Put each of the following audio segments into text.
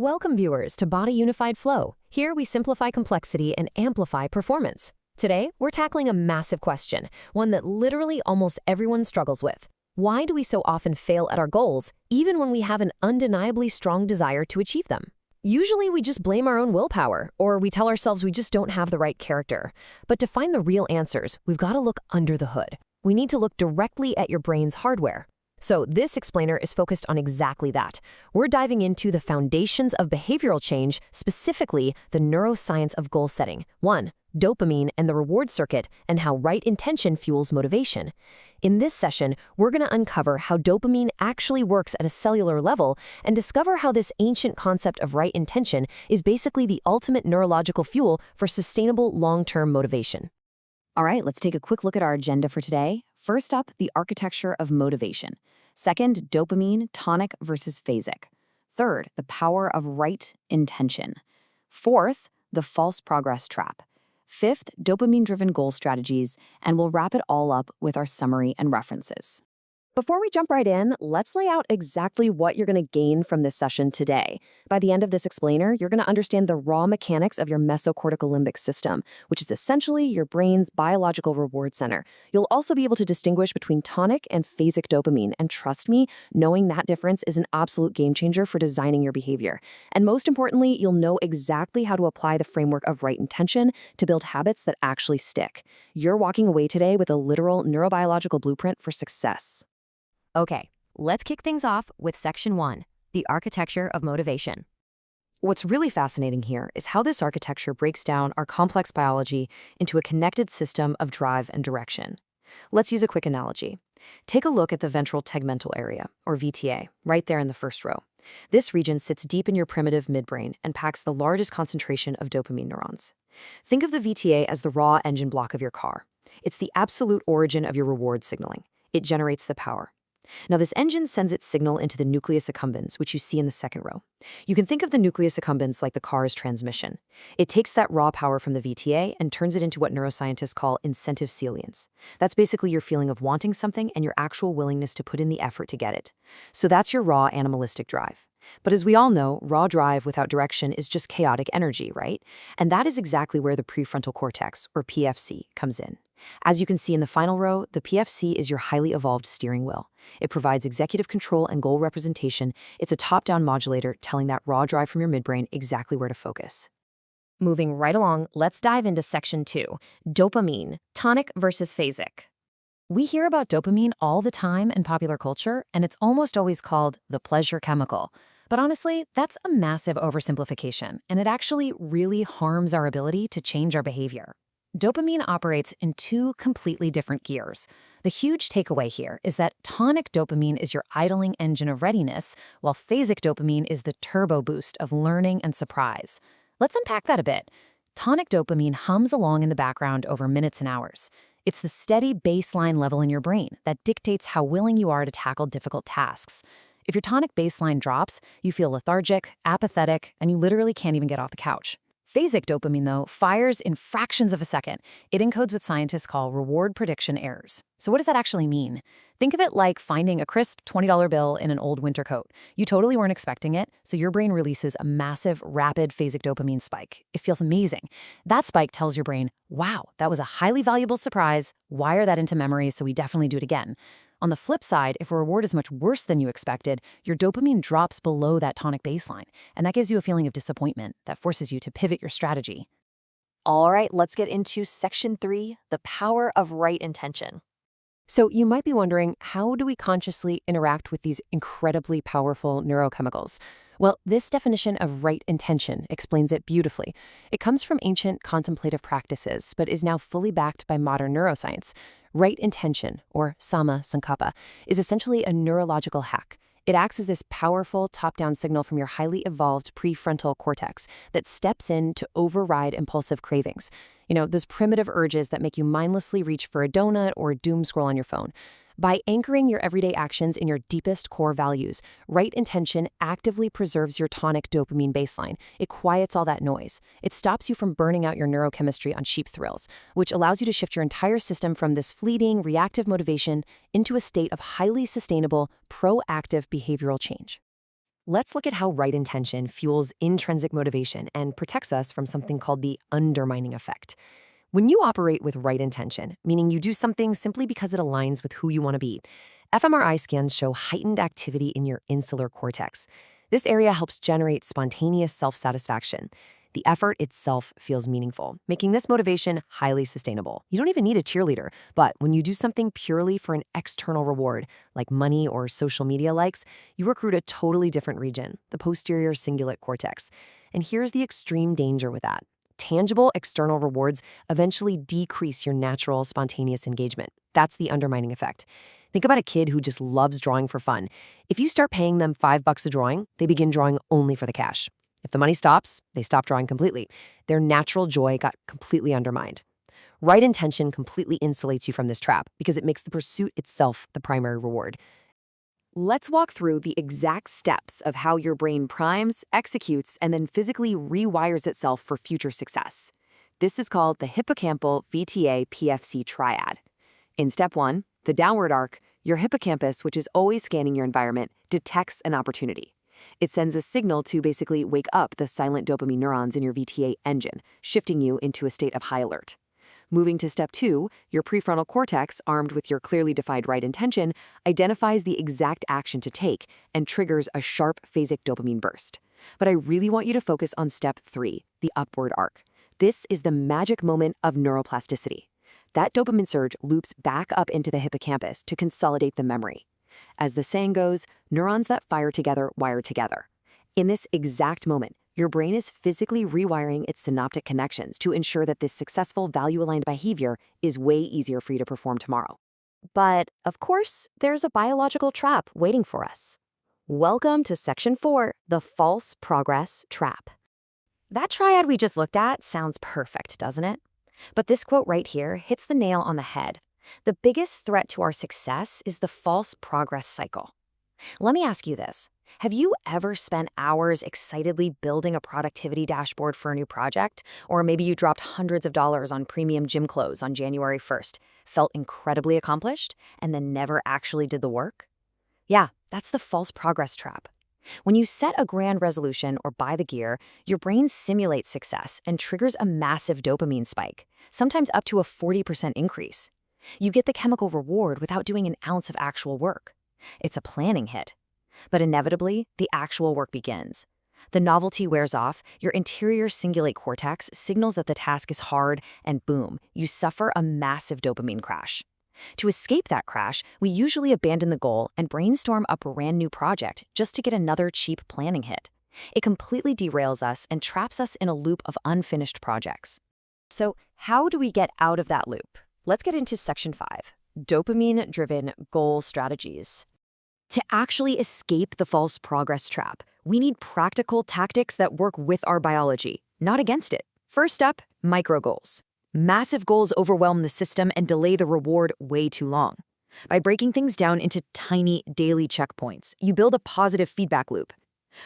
Welcome viewers to Body Unified Flow. Here we simplify complexity and amplify performance. Today, we're tackling a massive question, one that literally almost everyone struggles with. Why do we so often fail at our goals, even when we have an undeniably strong desire to achieve them? Usually we just blame our own willpower, or we tell ourselves we just don't have the right character. But to find the real answers, we've got to look under the hood. We need to look directly at your brain's hardware. So this explainer is focused on exactly that. We're diving into the foundations of behavioral change, specifically the neuroscience of goal setting. 1.Dopamine and the reward circuit, and how right intention fuels motivation. In this session, we're going to uncover how dopamine actually works at a cellular level and discover how this ancient concept of right intention is basically the ultimate neurological fuel for sustainable long-term motivation. All right, let's take a quick look at our agenda for today. First up, the architecture of motivation. Second, dopamine, tonic versus phasic. Third, the power of right intention. Fourth, the false progress trap. Fifth, dopamine-driven goal strategies, and we'll wrap it all up with our summary and references. Before we jump right in, let's lay out exactly what you're going to gain from this session today. By the end of this explainer, you're going to understand the raw mechanics of your mesocortical limbic system, which is essentially your brain's biological reward center. You'll also be able to distinguish between tonic and phasic dopamine, and trust me, knowing that difference is an absolute game changer for designing your behavior. And most importantly, you'll know exactly how to apply the framework of right intention to build habits that actually stick. You're walking away today with a literal neurobiological blueprint for success. Okay, let's kick things off with Section 1, the architecture of motivation. What's really fascinating here is how this architecture breaks down our complex biology into a connected system of drive and direction. Let's use a quick analogy. Take a look at the ventral tegmental area, or VTA, right there in the first row. This region sits deep in your primitive midbrain and packs the largest concentration of dopamine neurons. Think of the VTA as the raw engine block of your car. It's the absolute origin of your reward signaling. It generates the power. Now, this engine sends its signal into the Nucleus Accumbens, which you see in the second row. You can think of the Nucleus Accumbens like the car's transmission. It takes that raw power from the VTA and turns it into what neuroscientists call incentive salience. That's basically your feeling of wanting something and your actual willingness to put in the effort to get it. So that's your raw animalistic drive. But as we all know, raw drive without direction is just chaotic energy, right? And that is exactly where the prefrontal cortex, or PFC, comes in. As you can see in the final row, the PFC is your highly evolved steering wheel. It provides executive control and goal representation. It's a top-down modulator telling that raw drive from your midbrain exactly where to focus. Moving right along, let's dive into Section 2, dopamine, tonic versus phasic. We hear about dopamine all the time in popular culture, and it's almost always called the pleasure chemical. But honestly, that's a massive oversimplification, and it actually really harms our ability to change our behavior. Dopamine operates in two completely different gears. The huge takeaway here is that tonic dopamine is your idling engine of readiness, while phasic dopamine is the turbo boost of learning and surprise. Let's unpack that a bit. Tonic dopamine hums along in the background over minutes and hours. It's the steady baseline level in your brain that dictates how willing you are to tackle difficult tasks. If your tonic baseline drops, you feel lethargic, apathetic, and you literally can't even get off the couch. Phasic dopamine, though, fires in fractions of a second. It encodes what scientists call reward prediction errors. So what does that actually mean? Think of it like finding a crisp $20 bill in an old winter coat. You totally weren't expecting it, so your brain releases a massive, rapid phasic dopamine spike. It feels amazing. That spike tells your brain, wow, that was a highly valuable surprise. Wire that into memory so we definitely do it again. On the flip side, if a reward is much worse than you expected, your dopamine drops below that tonic baseline, and that gives you a feeling of disappointment that forces you to pivot your strategy. All right, let's get into Section 3, the power of right intention. So you might be wondering, how do we consciously interact with these incredibly powerful neurochemicals? Well, this definition of right intention explains it beautifully. It comes from ancient contemplative practices, but is now fully backed by modern neuroscience. Right intention, or sama sankappa, is essentially a neurological hack. It acts as this powerful top-down signal from your highly evolved prefrontal cortex that steps in to override impulsive cravings. You know, those primitive urges that make you mindlessly reach for a donut or doom scroll on your phone. By anchoring your everyday actions in your deepest core values, right intention actively preserves your tonic dopamine baseline. It quiets all that noise. It stops you from burning out your neurochemistry on cheap thrills, which allows you to shift your entire system from this fleeting, reactive motivation into a state of highly sustainable, proactive behavioral change. Let's look at how right intention fuels intrinsic motivation and protects us from something called the undermining effect. When you operate with right intention, meaning you do something simply because it aligns with who you want to be, fMRI scans show heightened activity in your insular cortex. This area helps generate spontaneous self-satisfaction. The effort itself feels meaningful, making this motivation highly sustainable. You don't even need a cheerleader, but when you do something purely for an external reward, like money or social media likes, you recruit a totally different region, the posterior cingulate cortex. And here's the extreme danger with that. Tangible external rewards eventually decrease your natural, spontaneous engagement. That's the undermining effect. Think about a kid who just loves drawing for fun. If you start paying them $5 a drawing, they begin drawing only for the cash. If the money stops, they stop drawing completely. Their natural joy got completely undermined. Right intention completely insulates you from this trap because it makes the pursuit itself the primary reward. Let's walk through the exact steps of how your brain primes, executes, and then physically rewires itself for future success. This is called the hippocampal VTA-PFC triad. In step 1, the downward arc, your hippocampus, which is always scanning your environment, detects an opportunity. It sends a signal to basically wake up the silent dopamine neurons in your VTA engine, shifting you into a state of high alert. Moving to step 2, your prefrontal cortex, armed with your clearly defined right intention, identifies the exact action to take and triggers a sharp phasic dopamine burst. But I really want you to focus on step 3, the upward arc. This is the magic moment of neuroplasticity. That dopamine surge loops back up into the hippocampus to consolidate the memory. As the saying goes, neurons that fire together wire together. In this exact moment, your brain is physically rewiring its synaptic connections to ensure that this successful value-aligned behavior is way easier for you to perform tomorrow. But, of course, there's a biological trap waiting for us. Welcome to Section 4, the false progress trap. That triad we just looked at sounds perfect, doesn't it? But this quote right here hits the nail on the head. The biggest threat to our success is the false progress cycle. Let me ask you this. Have you ever spent hours excitedly building a productivity dashboard for a new project? Or maybe you dropped hundreds of dollars on premium gym clothes on January 1st, felt incredibly accomplished, and then never actually did the work? Yeah, that's the false progress trap. When you set a grand resolution or buy the gear, your brain simulates success and triggers a massive dopamine spike, sometimes up to a 40% increase. You get the chemical reward without doing an ounce of actual work. It's a planning hit. But inevitably, the actual work begins. The novelty wears off, your interior cingulate cortex signals that the task is hard, and boom, you suffer a massive dopamine crash. To escape that crash, we usually abandon the goal and brainstorm a brand new project just to get another cheap planning hit. It completely derails us and traps us in a loop of unfinished projects. So, how do we get out of that loop? Let's get into Section 5, dopamine-driven goal strategies. To actually escape the false progress trap, we need practical tactics that work with our biology, not against it. First up, micro goals. Massive goals overwhelm the system and delay the reward way too long. By breaking things down into tiny daily checkpoints, you build a positive feedback loop.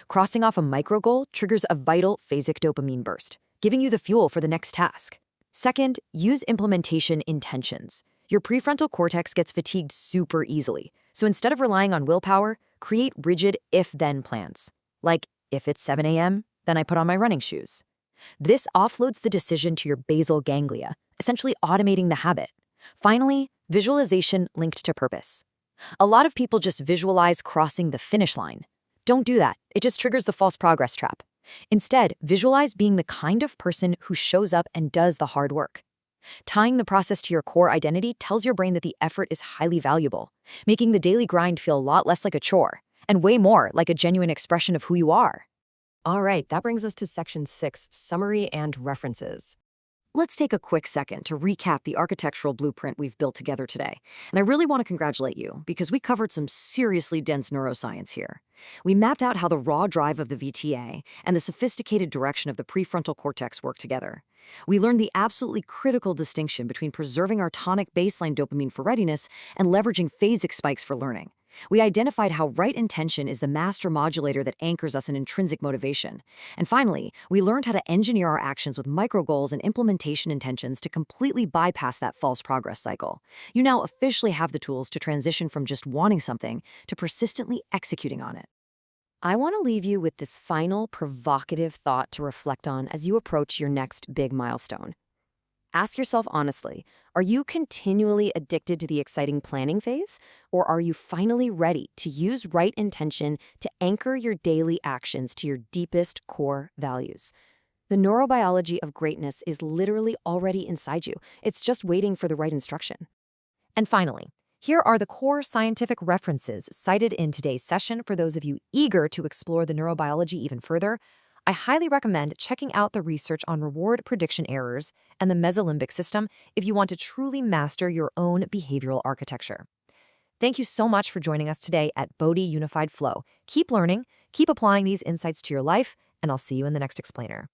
Crossing off a micro goal triggers a vital phasic dopamine burst, giving you the fuel for the next task. Second, use implementation intentions. Your prefrontal cortex gets fatigued super easily, so instead of relying on willpower, create rigid if-then plans. Like, if it's 7 a.m., then I put on my running shoes. This offloads the decision to your basal ganglia, essentially automating the habit. Finally, visualization linked to purpose. A lot of people just visualize crossing the finish line. Don't do that. It just triggers the false progress trap. Instead, visualize being the kind of person who shows up and does the hard work. Tying the process to your core identity tells your brain that the effort is highly valuable, making the daily grind feel a lot less like a chore, and way more like a genuine expression of who you are. All right, that brings us to Section 6, Summary and References. Let's take a quick second to recap the architectural blueprint we've built together today. And I really want to congratulate you, because we covered some seriously dense neuroscience here. We mapped out how the raw drive of the VTA and the sophisticated direction of the prefrontal cortex work together. We learned the absolutely critical distinction between preserving our tonic baseline dopamine for readiness and leveraging phasic spikes for learning. We identified how right intention is the master modulator that anchors us in intrinsic motivation. And finally, we learned how to engineer our actions with micro goals and implementation intentions to completely bypass that false progress cycle. You now officially have the tools to transition from just wanting something to persistently executing on it. I want to leave you with this final provocative thought to reflect on as you approach your next big milestone. Ask yourself honestly, are you continually addicted to the exciting planning phase? Or are you finally ready to use right intention to anchor your daily actions to your deepest core values? The neurobiology of greatness is literally already inside you. It's just waiting for the right instruction. And finally, here are the core scientific references cited in today's session for those of you eager to explore the neurobiology even further. I highly recommend checking out the research on reward prediction errors and the mesolimbic system if you want to truly master your own behavioral architecture. Thank you so much for joining us today at Bodhi Unified Flow. Keep learning, keep applying these insights to your life, and I'll see you in the next explainer.